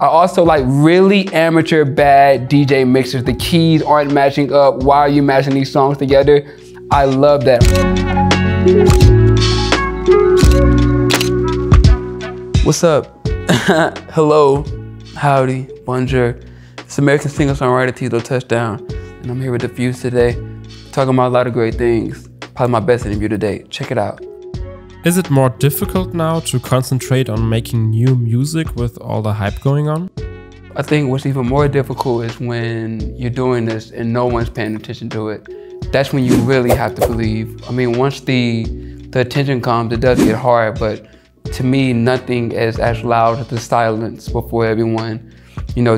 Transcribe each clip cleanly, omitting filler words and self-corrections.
I also like really amateur bad DJ mixers. The keys aren't matching up. Why are you matching these songs together? I love that. What's up? Hello, howdy, bonjour. It's American singer-songwriter Teezo Touchdown, and I'm here with DIFFUS today, talking about a lot of great things. Probably my best interview to date. Check it out. Is it more difficult now to concentrate on making new music with all the hype going on? I think what's even more difficult is when you're doing this and no one's paying attention to it. That's when you really have to believe. I mean, once the attention comes, it does get hard, but to me, nothing is as loud as the silence before everyone,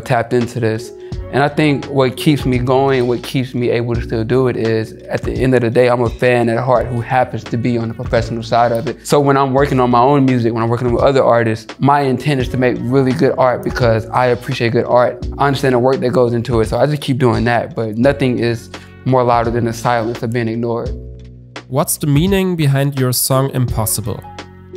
tapped into this. And I think what keeps me going, what keeps me able to still do it is, at the end of the day, I'm a fan at heart who happens to be on the professional side of it. So when I'm working on my own music, when I'm working with other artists, my intent is to make really good art because I appreciate good art. I understand the work that goes into it, so I just keep doing that. But nothing is more louder than the silence of being ignored. What's the meaning behind your song Impossible?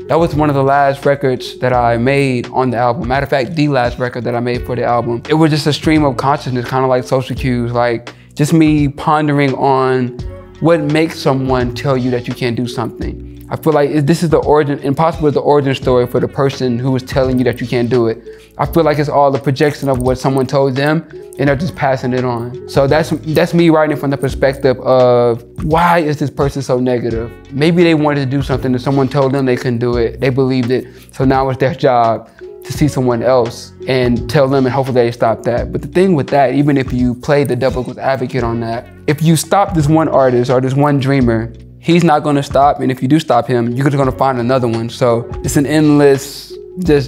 That was one of the last records that I made on the album. Matter of fact, the last record that I made for the album. It was just a stream of consciousness, kind of like social cues, like just me pondering on what makes someone tell you that you can't do something. I feel like this is the origin, Impossible is the origin story for the person who is telling you that you can't do it. I feel like it's all the projection of what someone told them and they're just passing it on. So that's me writing from the perspective of, why is this person so negative? Maybe they wanted to do something and someone told them they couldn't do it. They believed it, so now it's their job to see someone else and tell them, and hopefully they stop that. But the thing with that, even if you play the devil's advocate on that, if you stop this one artist or this one dreamer, he's not gonna stop, and if you do stop him, you're just gonna find another one. So it's an endless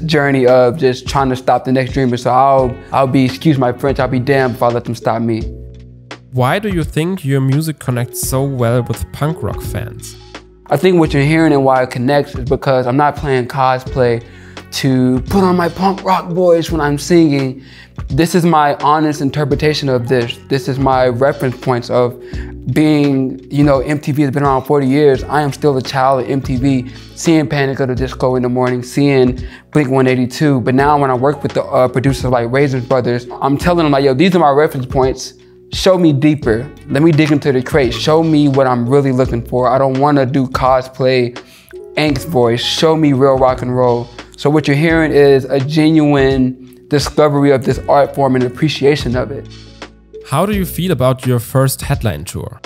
journey of just trying to stop the next dreamer. So I'll be, excuse my French, I'll be damned if I let them stop me. Why do you think your music connects so well with punk rock fans? I think what you're hearing and why it connects is because I'm not playing cosplay to put on my punk rock voice when I'm singing. This is my honest interpretation of this. This is my reference points of being, MTV has been around 40 years. I am still a child of MTV, seeing Panic at the Disco in the morning, seeing Blink-182. But now when I work with the producers like Raisin Brothers, I'm telling them like, yo, these are my reference points. Show me deeper. Let me dig into the crate. Show me what I'm really looking for. I don't want to do cosplay angst voice. Show me real rock and roll. So what you're hearing is a genuine discovery of this art form and appreciation of it. How do you feel about your first headline tour?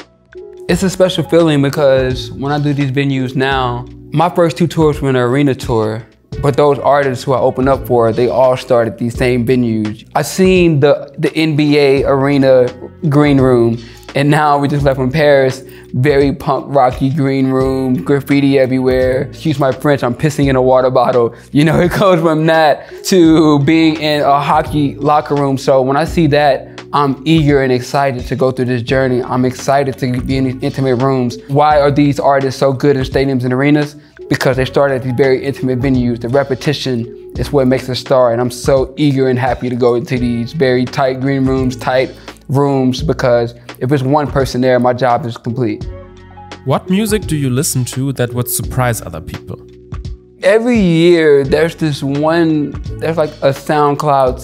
It's a special feeling because when I do these venues now, my first two tours were an arena tour, but those artists who I opened up for, they all started these same venues. I've seen the NBA arena green room, and now we just left from Paris, very punk rocky green room, graffiti everywhere. Excuse my French, I'm pissing in a water bottle. It goes from that to being in a hockey locker room. So when I see that, I'm eager and excited to go through this journey. I'm excited to be in these intimate rooms. Why are these artists so good in stadiums and arenas? Because they started at these very intimate venues. The repetition is what makes a star, and I'm so eager and happy to go into these very tight green rooms, tight rooms, because if there's one person there, my job is complete. What music do you listen to that would surprise other people? Every year, there's like a SoundCloud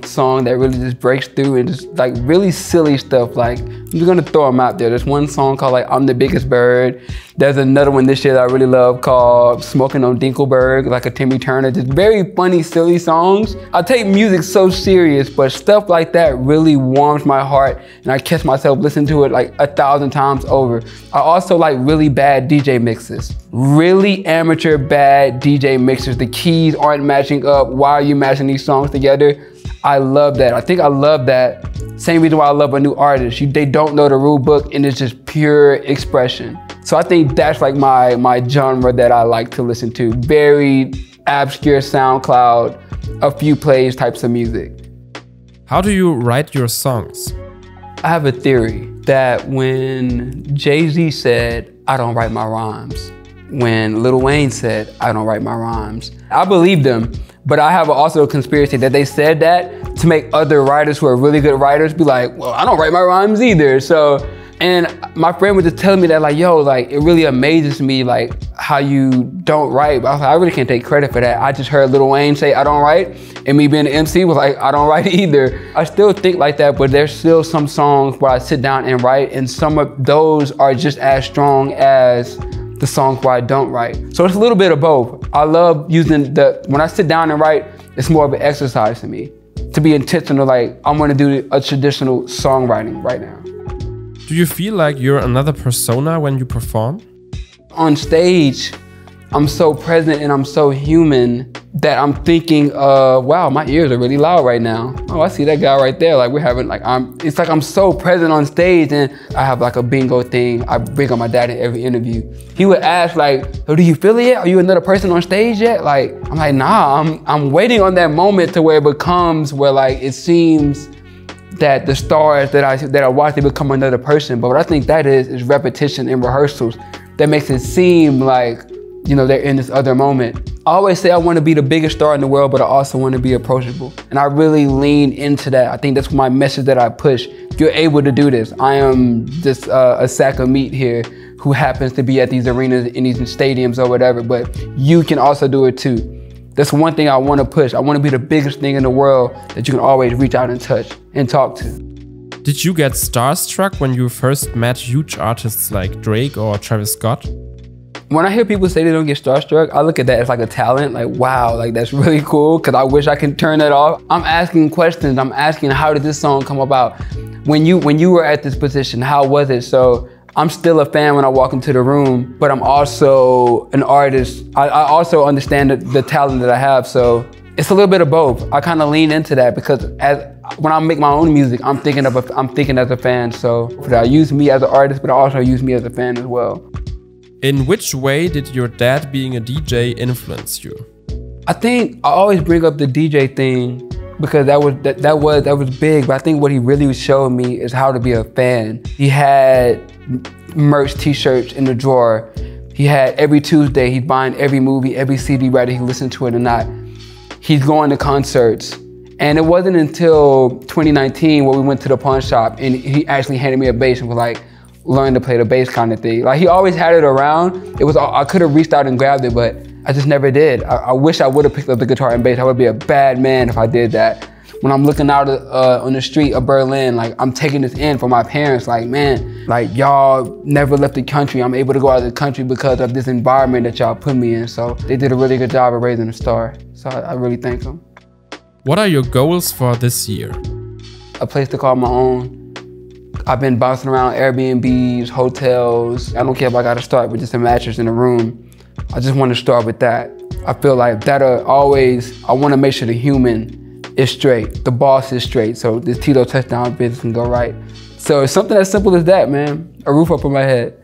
song that really just breaks through, and just like really silly stuff. Like, I'm just gonna throw them out there. There's one song called like I'm the Biggest Bird. There's another one this year that I really love called Smoking on Dinkelberg, like a Timmy Turner. Just very funny, silly songs. I take music so serious, but stuff like that really warms my heart, and I catch myself listening to it like 1,000 times over. I also like really bad DJ mixes. Really amateur bad DJ mixers. The keys aren't matching up. Why are you matching these songs together? I love that. I think I love that. Same reason why I love a new artist. They don't know the rule book, and it's just pure expression. So I think that's like my genre that I like to listen to. Very obscure SoundCloud, a few plays types of music. How do you write your songs? I have a theory that when Jay-Z said, I don't write my rhymes, when Lil Wayne said, I don't write my rhymes, I believe them, but I have also a conspiracy that they said that to make other writers who are really good writers be like, well, I don't write my rhymes either. So And my friend was just telling me that like, yo, like it really amazes me like how you don't write. But I was like, I really can't take credit for that. I just heard Lil Wayne say I don't write, and me being an MC was like, I don't write either. I still think like that, but there's still some songs where I sit down and write, and some of those are just as strong as the songs where I don't write. So it's a little bit of both. I love using when I sit down and write, it's more of an exercise to me. To be intentional, like I'm gonna do a traditional songwriting right now. Do you feel like you're another persona when you perform? On stage, I'm so present and I'm so human that I'm thinking, wow, my ears are really loud right now. Oh, I see that guy right there. Like we're having like, it's like I'm so present on stage, and I have like a bingo thing. I bring up my dad in every interview. He would ask like, oh, do you feel it yet? Are you another person on stage yet? Like, I'm like, nah, I'm waiting on that moment to where it becomes where like, it seems that the stars that I watch, they become another person. But what I think that is repetition and rehearsals that makes it seem like, you know, they're in this other moment. I always say I want to be the biggest star in the world, but I also want to be approachable. And I really lean into that. I think that's my message that I push. You're able to do this. I am just a sack of meat here who happens to be at these arenas, in these stadiums or whatever, but you can also do it too. That's one thing I want to push. I want to be the biggest thing in the world that you can always reach out and touch and talk to. Did you get starstruck when you first met huge artists like Drake or Travis Scott? When I hear people say they don't get starstruck, I look at that as like a talent, like wow, like that's really cool, because I wish I could turn that off. I'm asking questions. I'm asking, how did this song come about? When you were at this position, how was it? So I'm still a fan when I walk into the room, but I'm also an artist. I also understand the talent that I have, so it's a little bit of both. I kind of lean into that because when I make my own music, I'm thinking as a fan. So I use me as an artist, but I also use me as a fan as well. In which way did your dad being a DJ influence you? I think I always bring up the DJ thing because that was big, but I think what he really showed me is how to be a fan. He had merch t-shirts in the drawer. He had every Tuesday, he's buying every movie, every CD, whether he listened to it or not. He's going to concerts. And it wasn't until 2019 where we went to the pawn shop and he actually handed me a bass and was like, learn to play the bass kind of thing. Like he always had it around. I could have reached out and grabbed it, but I just never did. I wish I would have picked up the guitar and bass. I would be a bad man if I did that. When I'm looking out on the street of Berlin, like I'm taking this in for my parents, like man, like y'all never left the country. I'm able to go out of the country because of this environment that y'all put me in. So they did a really good job of raising a star. So I really thank them. What are your goals for this year? A place to call my own. I've been bouncing around Airbnbs, hotels. I don't care if I gotta start with just a mattress in a room. I just want to start with that. I feel like that'll always, I want to make sure the human is straight, the boss is straight, so this Teezo Touchdown business can go right. So it's something as simple as that, man. A roof over my head.